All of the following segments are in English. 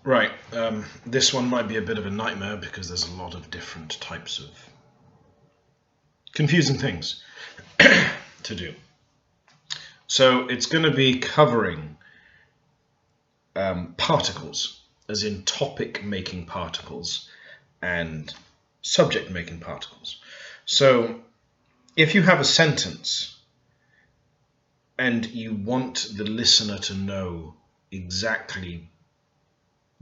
Right, this one might be a bit of a nightmare because there's a lot of different types of confusing things to do. So it's going to be covering particles, as in topic-making particles and subject-making particles. So if you have a sentence and you want the listener to know exactly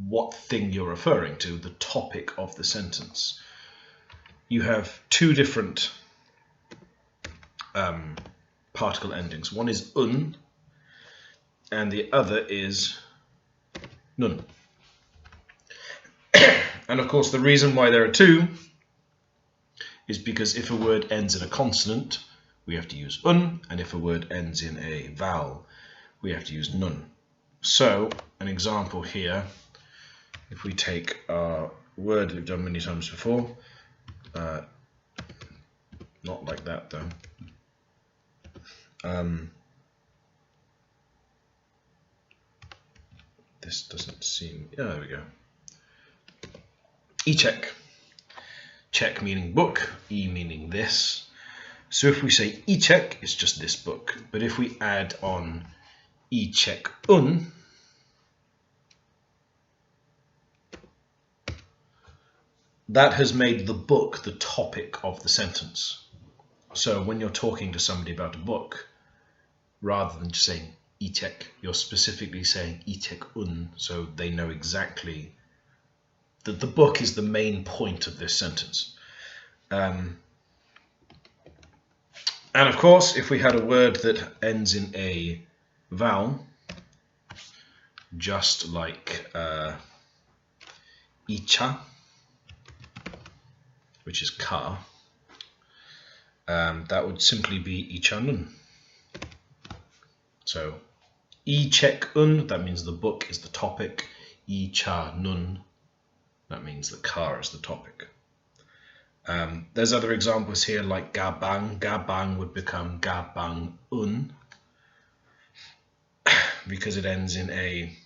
what thing you're referring to, the topic of the sentence, you have two different particle endings. One is un, and the other is nun. And of course, the reason why there are two is because if a word ends in a consonant, we have to use un, and if a word ends in a vowel, we have to use nun. So, an example here, if we take our word we've done many times before, not like that though. This doesn't seem, there we go. E-check. Check meaning book, E meaning this. So if we say e-check, it's just this book. But if we add on e-check un, that has made the book the topic of the sentence. So when you're talking to somebody about a book, rather than just saying e-check, you're specifically saying e-check un, so they know exactly that the book is the main point of this sentence. And of course, if we had a word that ends in a vowel, just like icha, which is ka, that would simply be ichanun. So, i-check un, that means the book is the topic. I-cha-nun, that means the ka is the topic. There's other examples here like gabang. Gabang would become gabang un because it ends in a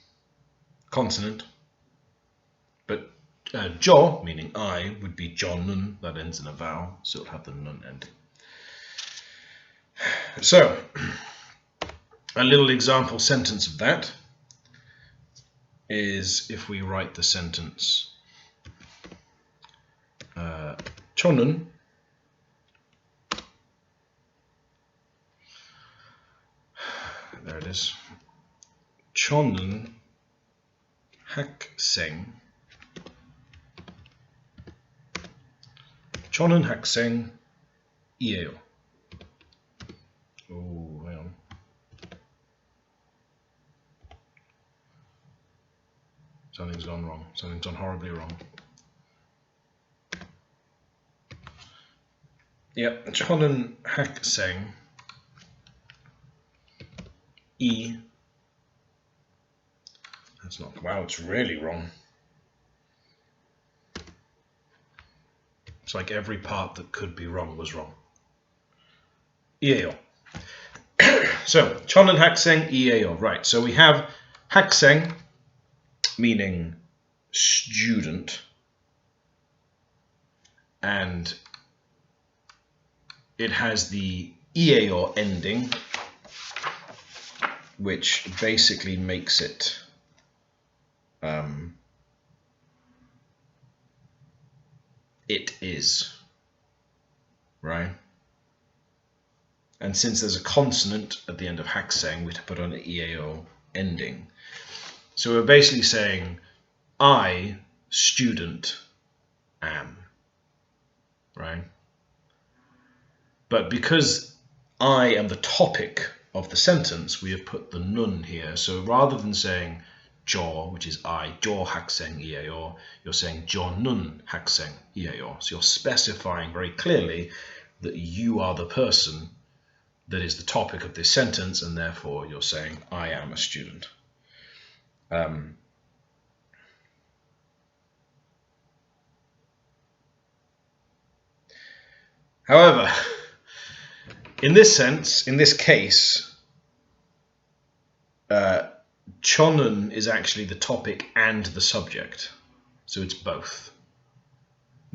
consonant. But jo, meaning I, would be jonun, that ends in a vowel, so it'll have the nun ending. So, a little example sentence of that is if we write the sentence cho는 there it is. cho는 학생 학생이에요. Oh, hang on. Something's gone wrong. Something's gone horribly wrong. Yep, 저는 학생 that's not, wow, it's really wrong. It's like every part that could be wrong was wrong. 이에요. So, 저는 학생이에요. Right, so we have 학생, meaning student, and it has the 이에요 ending, which basically makes it it is, right? And since there's a consonant at the end of 학생, we have to put on an EAO ending. So we're basically saying, I, student, am, right? But because I am the topic of the sentence, we have put the nun here. So rather than saying 저, which is I, 저 학생이에요, you're saying 저는 학생이에요. So you're specifying very clearly that you are the person that is the topic of this sentence, and therefore you're saying I am a student. However, in this sense, in this case, Chonun is actually the topic and the subject. So it's both.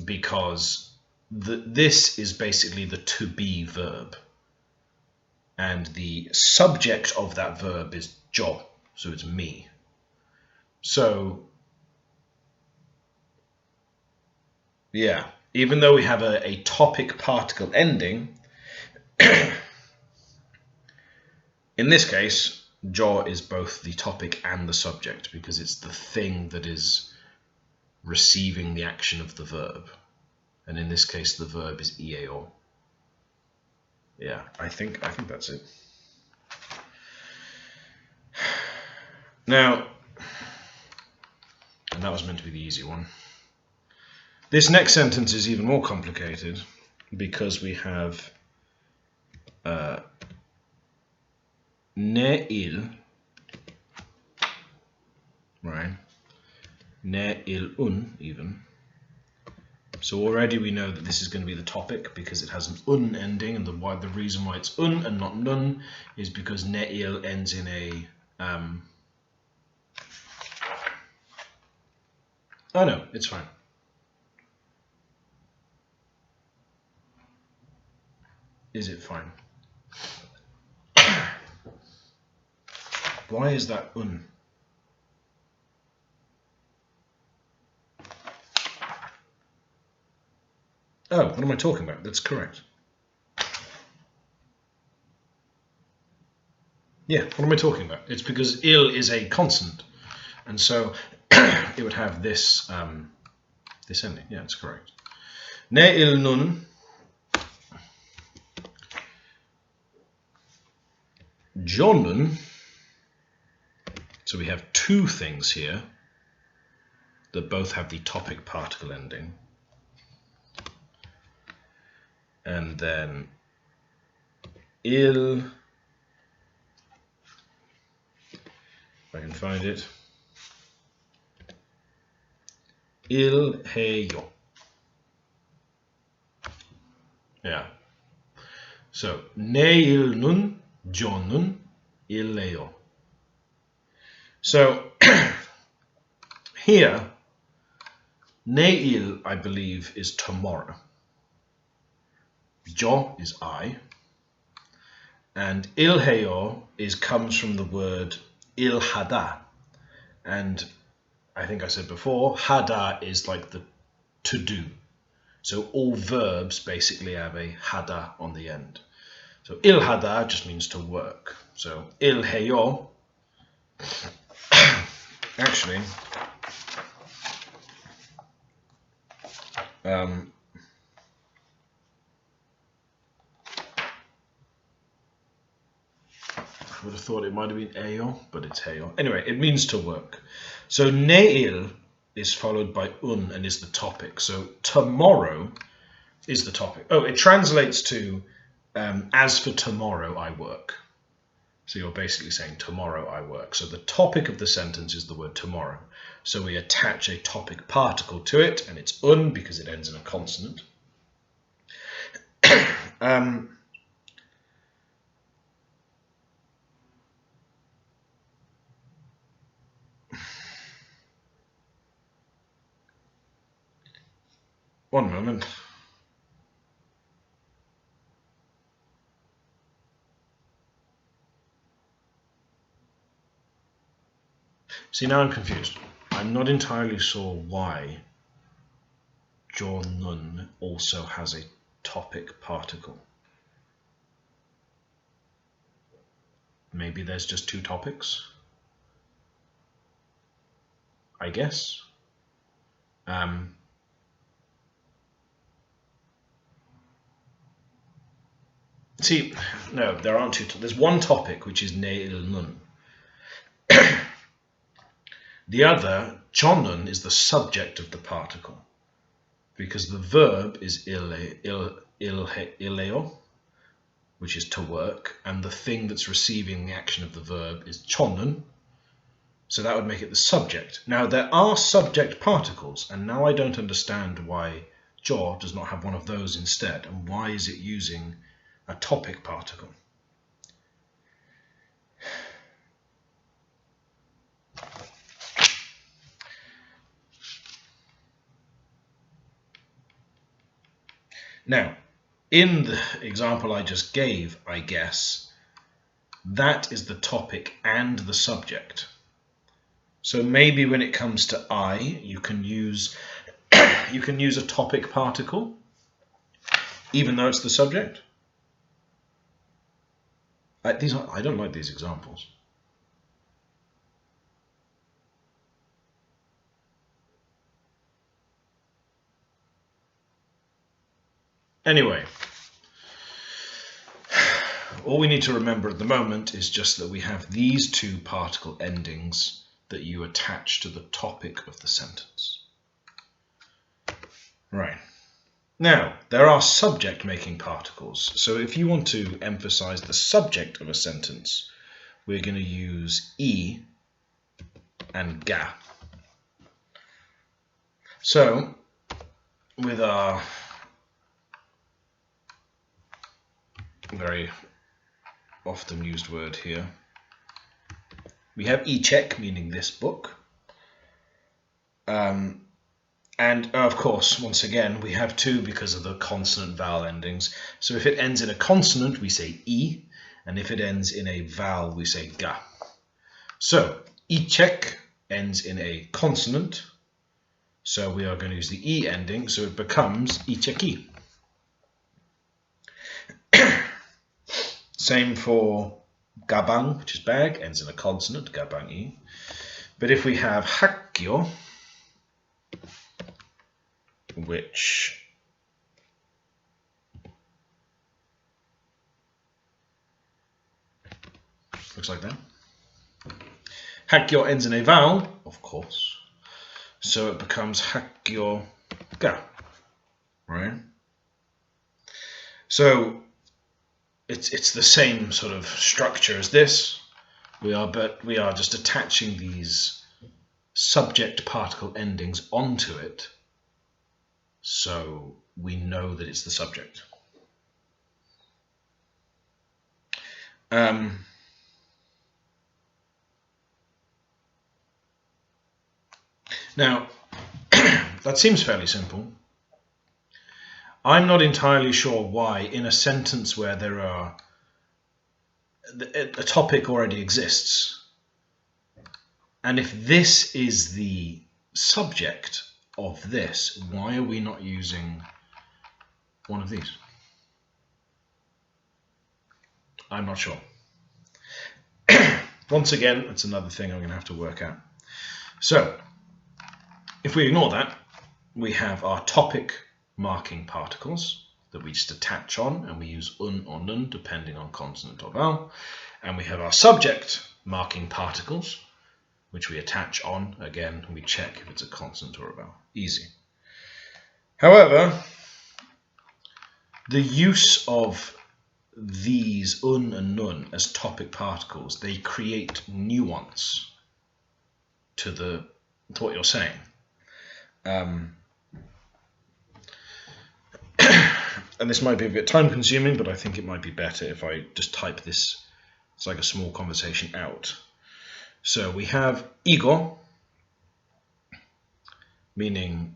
Because this is basically the to be verb. And the subject of that verb is jo. So it's me. So, yeah, even though we have a topic particle ending, in this case, jo is both the topic and the subject because it's the thing that is receiving the action of the verb. And in this case, the verb is ieo. Yeah, I think that's it. Now, and that was meant to be the easy one. This next sentence is even more complicated because we have ne-il, right? Ne-il-un even. So already we know that this is going to be the topic because it has an un ending, and the reason why it's un and not nun is because ne-il ends in a oh no, it's fine. Is it fine? Why is that un? Oh, what am I talking about? That's correct. Yeah, what am I talking about? It's because il is a consonant, and so it would have this this ending. Yeah, it's correct. Ne il nun jonun. So we have two things here that both have the topic particle ending. And then il, if I can find it, il heyo. Yeah. So ne il nun jonun il heyo. So here, ne-il, I believe, is tomorrow. Jo is I. And il-heyo comes from the word il-hada. And I think I said before, hada is like the to do. So all verbs basically have a hada on the end. So il-hada just means to work. So il-heyo actually I would have thought it might have been eyo, but it's heyo. Anyway, it means to work. So neil is followed by un and is the topic. So tomorrow is the topic. Oh, it translates to as for tomorrow I work. So you're basically saying tomorrow I work. So the topic of the sentence is the word tomorrow. So we attach a topic particle to it, and it's un because it ends in a consonant. One moment. See, now I'm confused. I'm not entirely sure why jonun also has a topic particle. Maybe there's just two topics, I guess. See, no, there aren't two. There's one topic, which is neil nun. The other, jonun, is the subject of the particle, because the verb is ileo, which is to work, and the thing that's receiving the action of the verb is chonun. So that would make it the subject. Now, there are subject particles, and now I don't understand why jo does not have one of those instead, and why is it using a topic particle? Now, in the example I just gave, I guess, that is the topic and the subject. So maybe when it comes to I, you can use a topic particle, even though it's the subject. I don't like these examples. Anyway, all we need to remember at the moment is just that we have these two particle endings that you attach to the topic of the sentence. Right. Now, there are subject-making particles. So if you want to emphasize the subject of a sentence, we're going to use E and ga. So, with our very often used word here, we have e-check, meaning this book. And of course, once again, we have two because of the consonant vowel endings. So if it ends in a consonant, we say E, and if it ends in a vowel, we say ga. So e-check ends in a consonant, so we are going to use the E ending, so it becomes e-cheki. Same for gabang, which is bag, ends in a consonant, gabang-i. But if we have hakyo, which looks like that. Hakyo ends in a vowel, of course, so it becomes hakyo ga, right? So it's the same sort of structure as this. We are just attaching these subject particle endings onto it, so we know that it's the subject. Now, that seems fairly simple. I'm not entirely sure why, in a sentence where there are a topic already exists, and if this is the subject of this, why are we not using one of these? I'm not sure. Once again, that's another thing I'm going to have to work out. So, if we ignore that, we have our topic marking particles that we just attach on, and we use un or nun depending on consonant or vowel. And we have our subject marking particles, which we attach on. Again, we check if it's a consonant or a vowel. Easy. However, the use of these un and nun as topic particles, they create nuance to what you're saying. And this might be a bit time consuming, but I think it might be better if I just type this, it's like a small conversation, out. So we have ego, meaning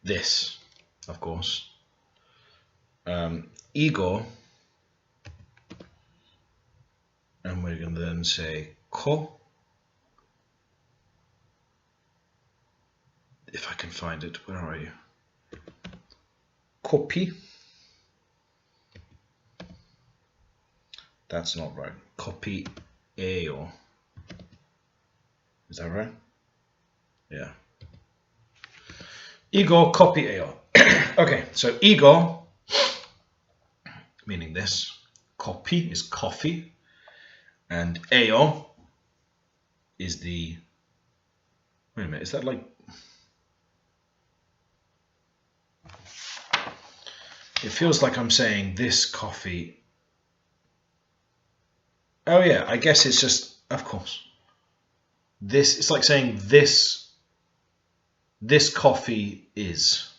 this, of course. Ego, and we're going to then say ko. If I can find it, where are you? Kopi. That's not right. Kopi eo. Is that right? Yeah. Ego, kopi eo. Okay, so ego, meaning this. Kopi is coffee. And eo is the... Wait a minute, is that like... It feels like I'm saying this coffee. Oh yeah, I guess it's just, of course. This, it's like saying this coffee is.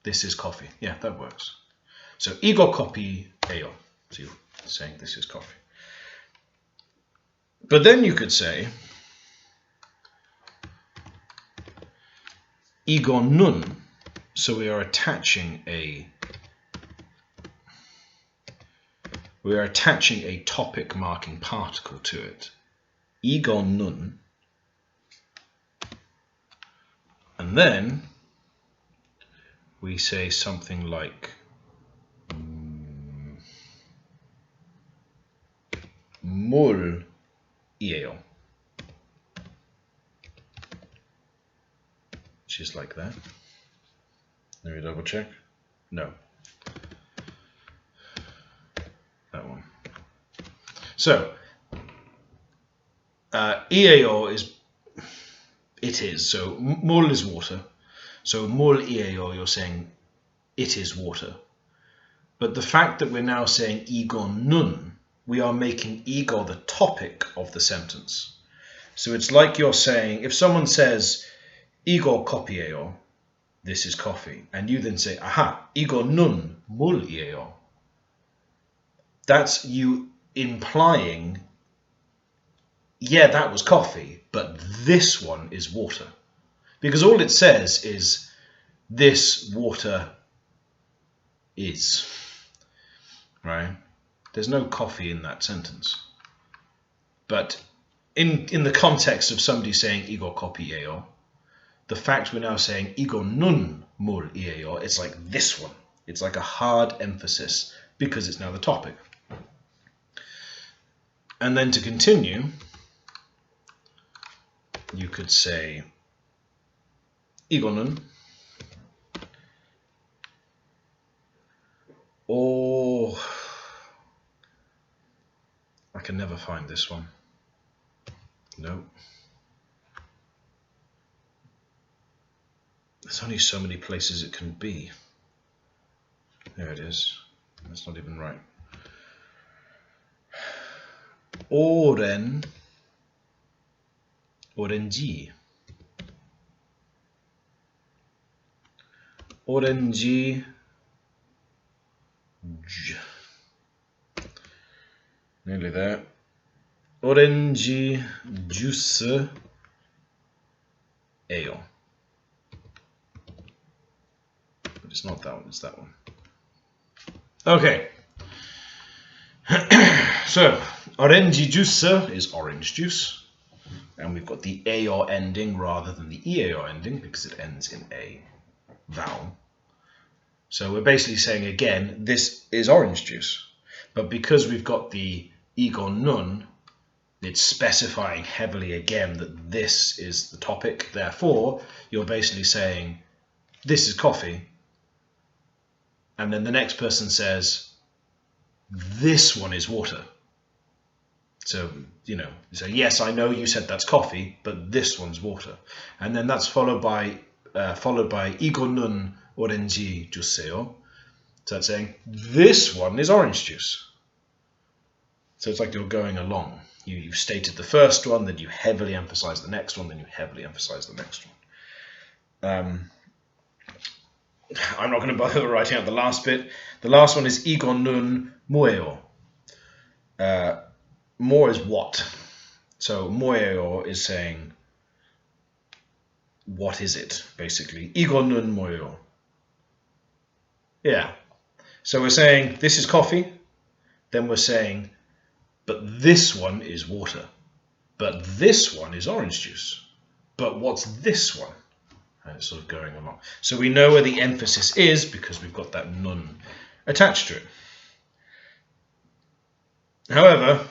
This is coffee. Yeah, that works. So ego coffee eo. So you're saying this is coffee. But then you could say igon nun, so we are attaching a topic marking particle to it. Igon nun. And then we say something like mol ieo, which is like that. Let me double check. No. That one. So, ieo is, it is. So, mol is water. So, mol ieo, you're saying it is water. But the fact that we're now saying igon nun, we are making ego the topic of the sentence. So it's like you're saying, if someone says, ego kopieo, this is coffee, and you then say, aha, ego nun mul ieo, that's you implying, yeah, that was coffee, but this one is water. Because all it says is, this water is, right? There's no coffee in that sentence. But in the context of somebody saying ego kopieo, the fact we're now saying ego nun mul ieo, it's like this one. It's like a hard emphasis because it's now the topic. And then to continue, you could say ego nun or I can never find this one. No. There's only so many places it can be. There it is. That's not even right. Orenji. Orenji. Nearly there. Orenji juice ale. But it's not that one, it's that one. Okay. So, orenji juice is orange juice. And we've got the AO ending rather than the EAO ending because it ends in a vowel. So we're basically saying again, this is orange juice. But because we've got the ego nun, it's specifying heavily again that this is the topic. Therefore, you're basically saying, this is coffee. And then the next person says, this one is water. So, you know, you say, yes, I know you said that's coffee, but this one's water. And then that's followed by ego nun orenji juiceo. So that's saying, this one is orange juice. So it's like you're going along. You've stated the first one, then you heavily emphasize the next one, then you heavily emphasize the next one. I'm not going to bother writing out the last bit. The last one is ego nun moeo. More is what. So moeo is saying, what is it, basically. Ego nun moeo. Yeah. So we're saying, this is coffee. Then we're saying, but this one is water. But this one is orange juice. But what's this one? And it's sort of going along. So we know where the emphasis is because we've got that nun attached to it. However,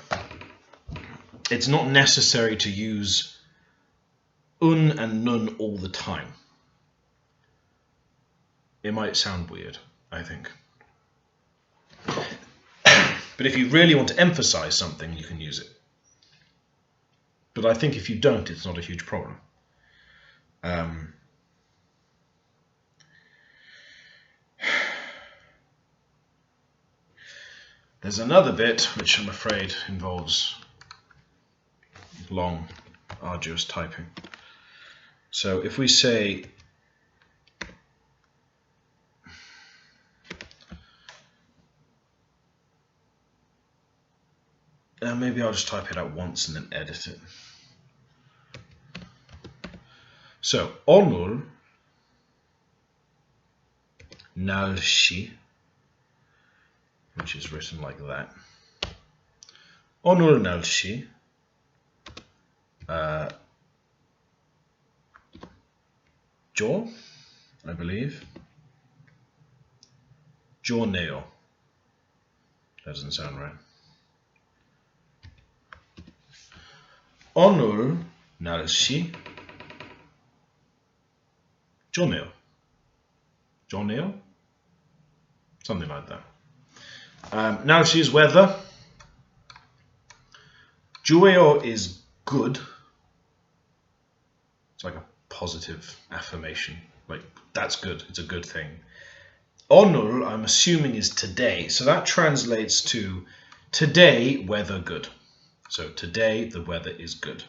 it's not necessary to use un and nun all the time. It might sound weird, I think. But if you really want to emphasize something, you can use it. But I think if you don't, it's not a huge problem. There's another bit which I'm afraid involves long, arduous typing. So if we say maybe I'll just type it out once and then edit it. So onul nalshi, which is written like that. Onul nalshi. Jo, I believe. Jorneo. That doesn't sound right. Onul nalshi. Jorneo. Jorneo? Something like that. Nalshi is weather. Jueo is good. It's like a positive affirmation. Like, that's good. It's a good thing. Onul, I'm assuming, is today. So that translates to today, weather good. So today, the weather is good.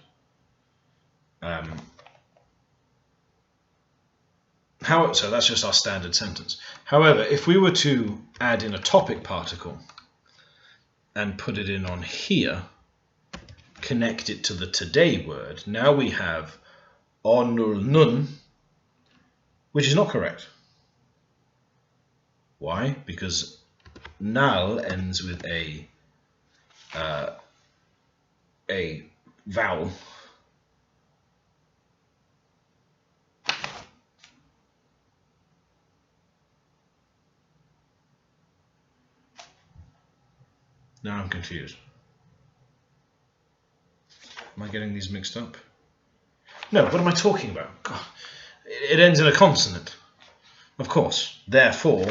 So that's just our standard sentence. However, if we were to add in a topic particle and put it in on here, connect it to the today word, now we have onul nun, which is not correct. Why? Because nal ends with a vowel. Now I'm confused. Am I getting these mixed up? No, what am I talking about? God. It ends in a consonant. Of course. Therefore,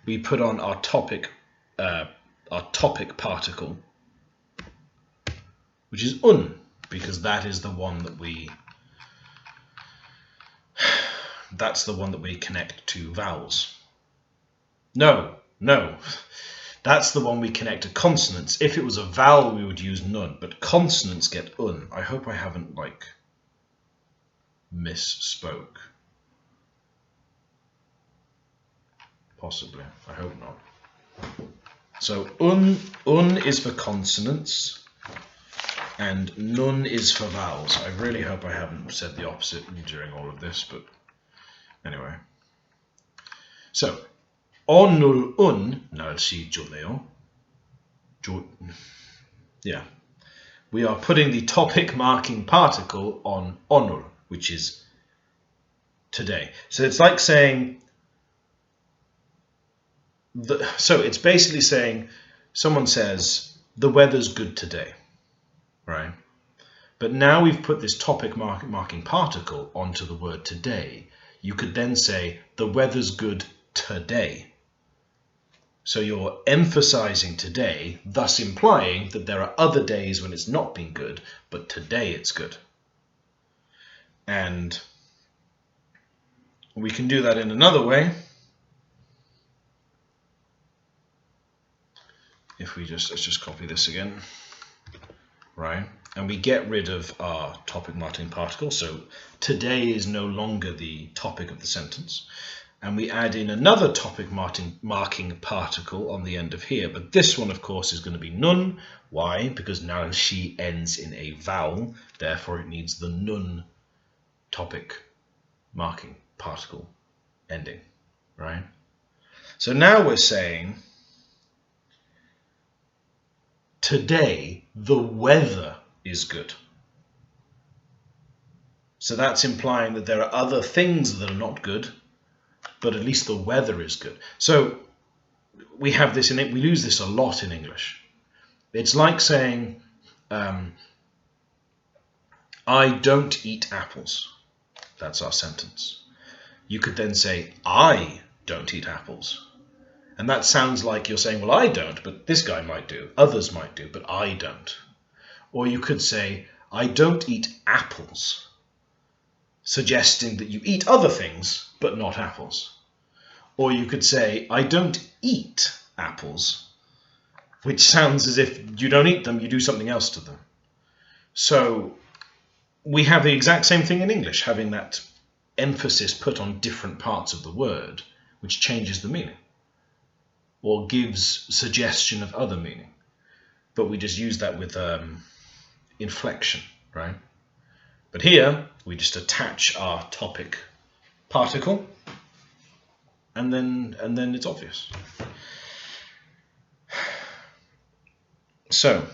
we put on our topic particle, which is un, because that is the one that that's the one that we connect to vowels. No. That's the one we connect to consonants. If it was a vowel, we would use nun, but consonants get un. I hope I haven't, misspoke. Possibly. I hope not. So un is for consonants, and nun is for vowels. I really hope I haven't said the opposite during all of this, but anyway. So, onul un nalsi juneo. Yeah. We are putting the topic marking particle on onul, which is today. So it's like saying, so it's basically saying, someone says, the weather's good today, right? But now we've put this topic marking particle onto the word today. You could then say, the weather's good today. So you're emphasizing today, thus implying that there are other days when it's not been good, but today it's good. And we can do that in another way. If we let's just copy this again, right? And we get rid of our topic marking particle. So today is no longer the topic of the sentence. And we add in another topic marking particle on the end of here. But this one, of course, is going to be nun. Why? Because now she ends in a vowel. Therefore, it needs the nun topic marking particle ending, right? So now we're saying, today, the weather is good. So that's implying that there are other things that are not good, but at least the weather is good. So we have this in it. We use this a lot in English. It's like saying, I don't eat apples. That's our sentence. You could then say, I don't eat apples. And that sounds like you're saying, well, I don't, but this guy might do. Others might do, but I don't. Or you could say, I don't eat apples, suggesting that you eat other things, but not apples. Or you could say, I don't eat apples, which sounds as if you don't eat them, you do something else to them. So we have the exact same thing in English, having that emphasis put on different parts of the word, which changes the meaning or gives suggestion of other meaning. But we just use that with inflection, right? But here, we just attach our topic particle and then it's obvious. So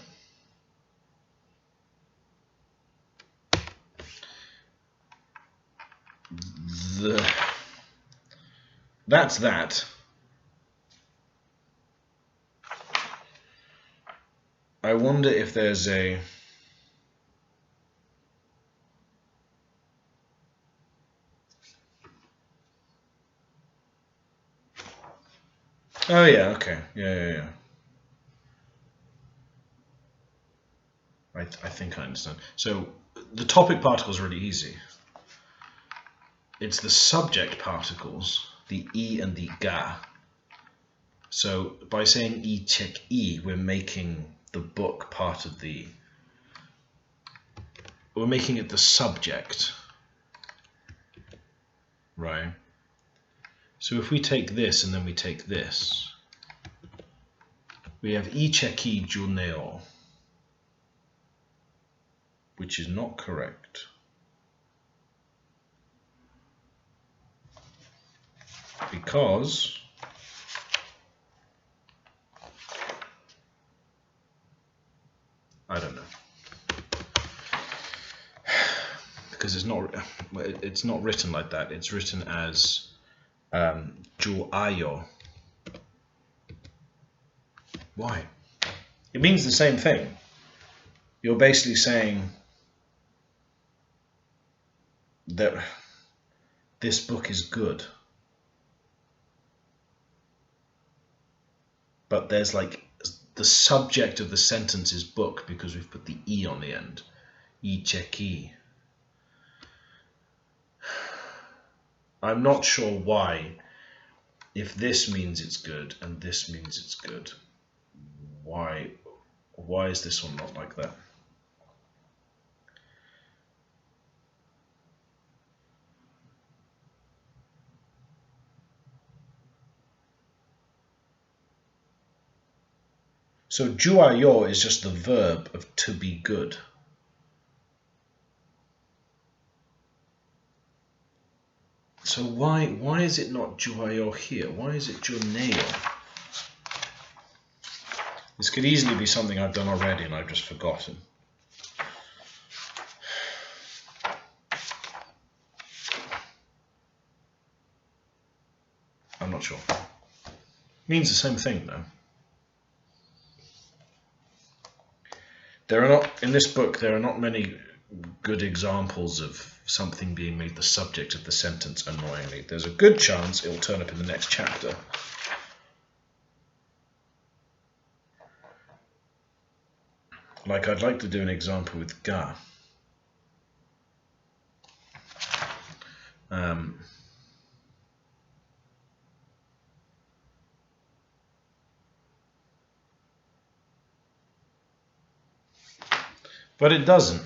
that's that. I wonder if there's a oh yeah, okay, yeah. I think I understand. So the topic particle is really easy. It's the subject particles, the e and the ga. So by saying e check e, we're making the book part of the. We're making it the subject, right? So if we take this and then we take this, we have e check e juneo, which is not correct. Because I don't know. Because it's not written like that. It's written as juayo. Why? It means the same thing. You're basically saying that this book is good. But there's like the subject of the sentence is book because we've put the e on the end. E check e. I'm not sure why, if this means it's good and this means it's good, why is this one not like that? So juayo is just the verb of to be good. So why is it not juayo here? Why is it juneo? This could easily be something I've done already and I've just forgotten. I'm not sure. It means the same thing though. In this book, there are not many good examples of something being made the subject of the sentence annoyingly. There's a good chance it will turn up in the next chapter. Like I'd like to do an example with ga. But it doesn't.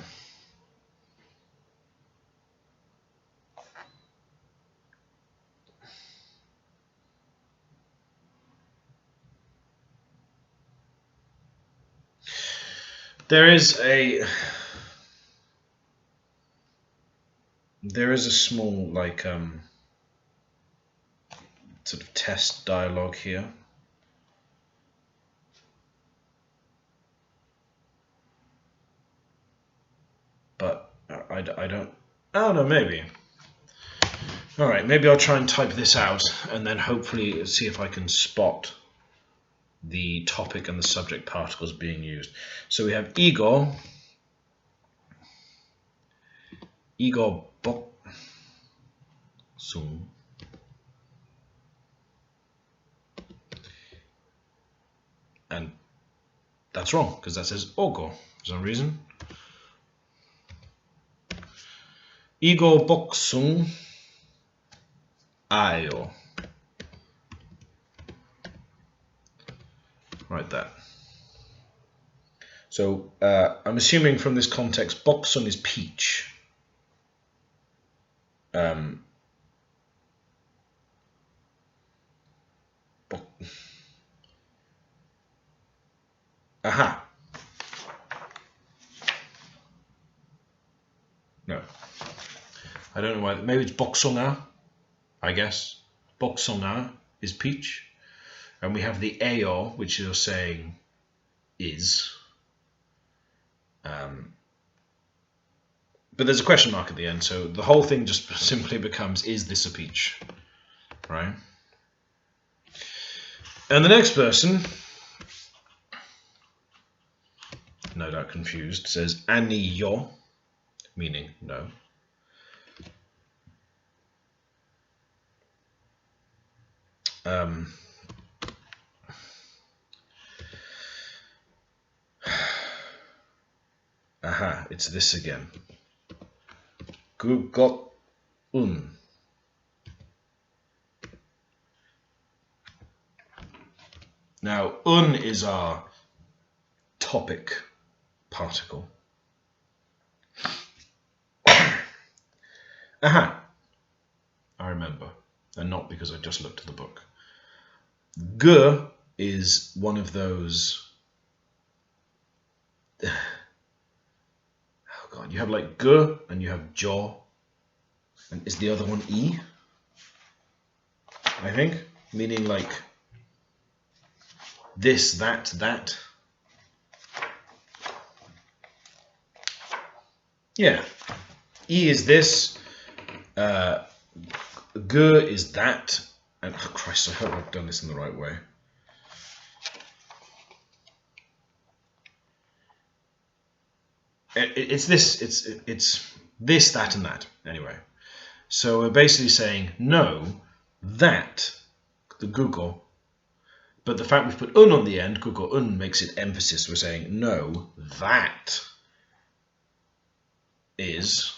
There is a small like sort of test dialogue here. But I don't. Oh no, maybe. All right, maybe I'll try and type this out and then hopefully see if I can spot the topic and the subject particles being used. So we have ego boksung, and that's wrong because that says ogo for some reason. Ego boksung ayo. Right there. So I'm assuming from this context, boksung is peach. Aha. No. I don't know why. Maybe it's boksunga, I guess. Boksonga is peach. And we have the eo, which you're saying is. But there's a question mark at the end, so the whole thing just simply becomes, is this a peach? Right? And the next person, no doubt confused, says aniyo, meaning no. Aha, it's this again. Gugot un. Now, un is our topic particle. Aha, I remember, and not because I just looked at the book. G is one of those. Oh God, you have like G and you have jaw, and is the other one E? I think, meaning like this, that, that. Yeah, E is this, G is that, and oh Christ, I hope I've done this in the right way. It's this, it's this, that, and that. Anyway, so we're basically saying no, that, the Google, but the fact we've put un on the end, Google un, makes it emphasis. We're saying no, that is,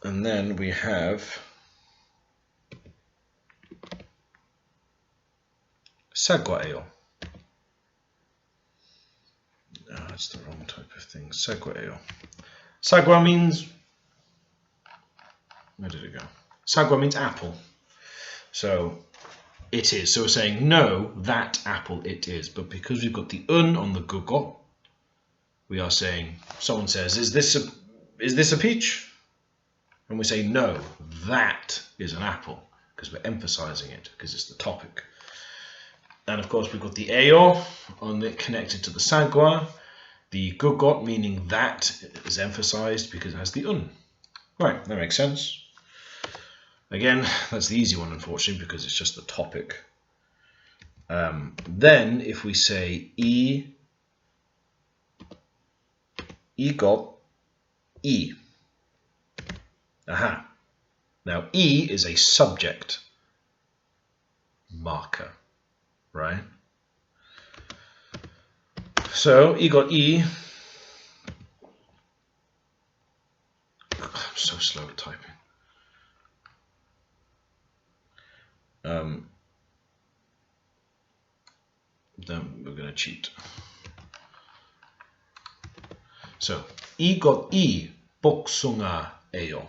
and then we have sagwaeo. Oh, that's the wrong type of thing. Sagwaeo. Sagwa means, where did it go? Sagwa means apple. So it is. So we're saying no, that apple it is. But because we've got the un on the gugo, we are saying, someone says, is this a peach? And we say no, that is an apple, because we're emphasizing it, because it's the topic. And of course we've got the eo on it connected to the sagwa. The gugot, meaning that, is emphasized because it has the un. Right, that makes sense. Again, that's the easy one, unfortunately, because it's just the topic. Then, if we say got e. Aha. Now, e is a subject marker, right? So, e got e. I'm so slow at typing. Then we're going to cheat. So, e got e, boksunga eo.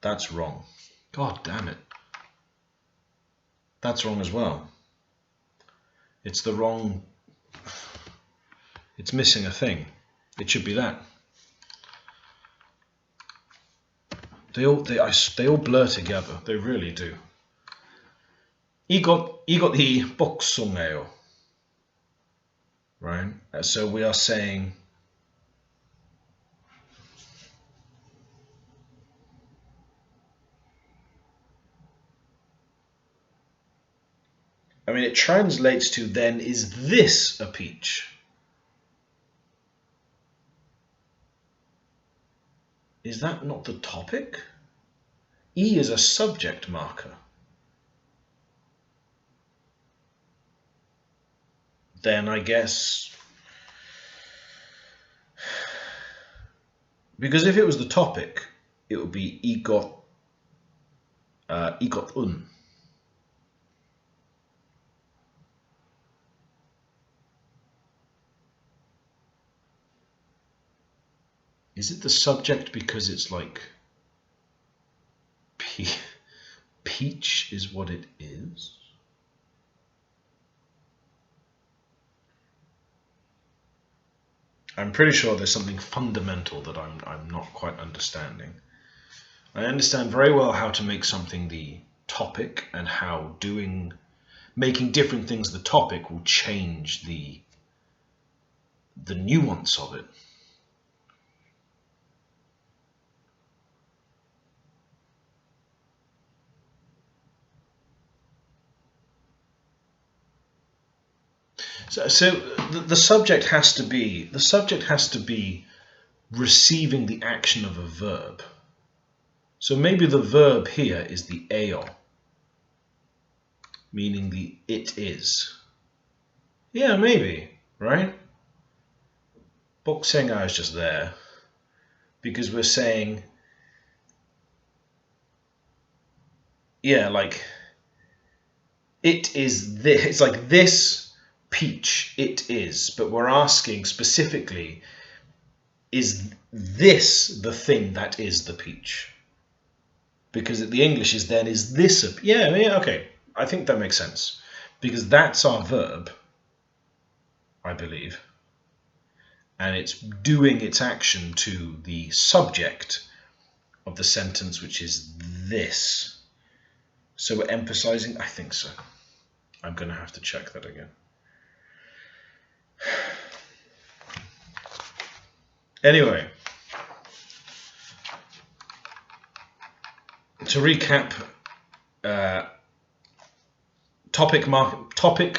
That's wrong. God damn it. That's wrong as well. It's the wrong. It's missing a thing. It should be that. They all blur together. They really do. E got the boksungeo. Right? So we are saying I mean, it translates to then, is this a peach? Is that not the topic? E is a subject marker. Then I guess, because if it was the topic, it would be igot un. Is it the subject because it's like peach is what it is? I'm pretty sure there's something fundamental that I'm not quite understanding. I understand very well how to make something the topic and how making different things the topic will change the nuance of it. So the subject has to be receiving the action of a verb. So maybe the verb here is the eo, meaning the it is. Yeah, maybe, right? Boksenga is just there because we're saying, yeah, like it is this. It's like this peach, it is, but we're asking specifically, is this the thing that is the peach? Because the English is then, is this a... Yeah, okay. I think that makes sense. Because that's our verb, I believe. And it's doing its action to the subject of the sentence, which is this. So we're emphasizing... I think so. I'm going to have to check that again. Anyway, to recap, topic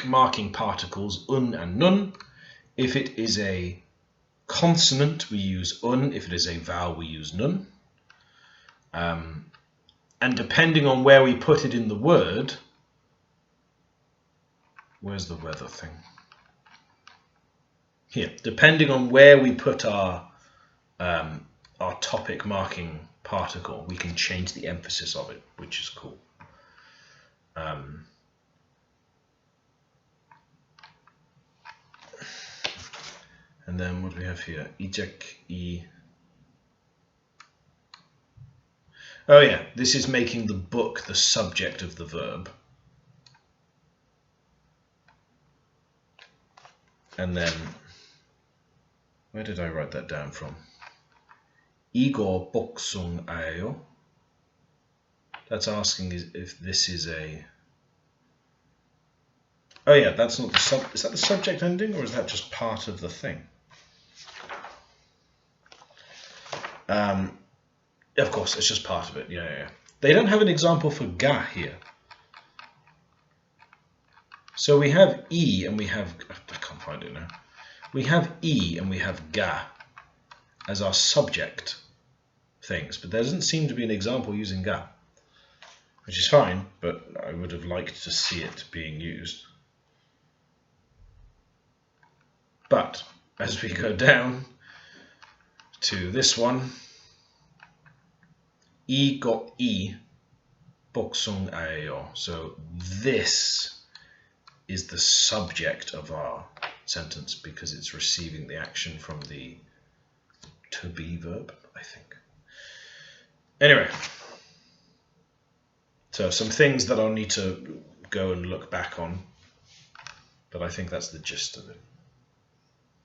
marking particles un and nun. If it is a consonant, we use un. If it is a vowel, we use nun. And depending on where we put it in the word, where's the weather thing? Here. Depending on where we put our topic marking particle, we can change the emphasis of it, which is cool. And then what do we have here? Ijek, e. Oh yeah, this is making the book the subject of the verb. And then, where did I write that down from? Igor boksung ayo. That's asking if this is a... Oh yeah, that's not the is that the subject ending, or is that just part of the thing? Of course, it's just part of it. Yeah. They don't have an example for ga here. So we have e and we have... I can't find it now. We have e and we have ga as our subject things, but there doesn't seem to be an example using ga, which is fine, but I would have liked to see it being used. But as we go down to this one, e got e, boksung ayo. So this is the subject of our sentence because it's receiving the action from the to be verb, I think. Anyway, so some things that I'll need to go and look back on, but I think that's the gist of it.